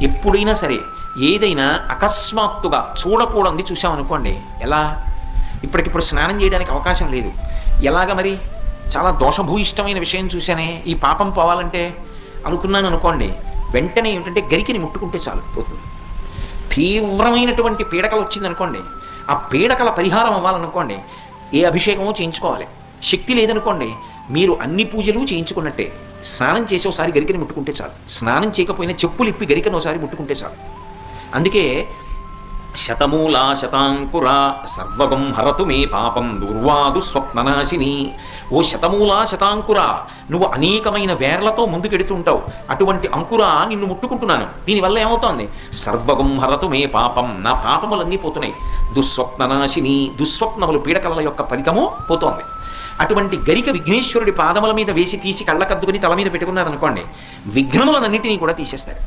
ఎప్పుడైనా సరే ఏదైనా అకస్మాత్తుగా చూడకూడదు చూసామనుకోండి, ఎలా ఇప్పటికిప్పుడు స్నానం చేయడానికి అవకాశం లేదు, ఎలాగ మరి చాలా దోషభూయిష్టమైన విషయం చూశానే, ఈ పాపం పోవాలంటే అనుకున్నాను అనుకోండి, వెంటనే ఏమిటంటే గరికిని ముట్టుకుంటే చాలు పోతుంది. తీవ్రమైనటువంటి పీడకలు వచ్చిందనుకోండి, ఆ పీడకల పరిహారం అవ్వాలనుకోండి ఏ అభిషేకమో చేయించుకోవాలి. శక్తి లేదనుకోండి, మీరు అన్ని పూజలు చేయించుకున్నట్టే. స్నానం చేసి ఒకసారి గరికని ముట్టుకుంటే చాలు, స్నానం చేయకపోయినా చెప్పులు ఇప్పి గరికను ఒకసారి ముట్టుకుంటే చాలు. అందుకే శతమూలా శతాంకుర సర్వగం హరతు మే పాపం దుర్వాదు స్వప్ననాశిని. ఓ శతమూలా శతాంకుర, నువ్వు అనేకమైన వేర్లతో ముందుకెడుతుంటావు, అటువంటి అంకుర నిన్ను ముట్టుకుంటున్నాను. దీనివల్ల ఏమవుతోంది? సర్వగం హరతు మే పాపం, నా పాపములన్నీ పోతున్నాయి. దుస్వప్ననాశిని, దుస్వప్నములు పీడకల యొక్క ఫలితము పోతోంది. అటువంటి గరిక విఘ్నేశ్వరుడి పాదముల మీద వేసి తీసి కళ్ళకద్దుకుని తల మీద పెట్టుకున్నారనుకోండి, విఘ్నములన్నింటినీ కూడా తీసేస్తారు.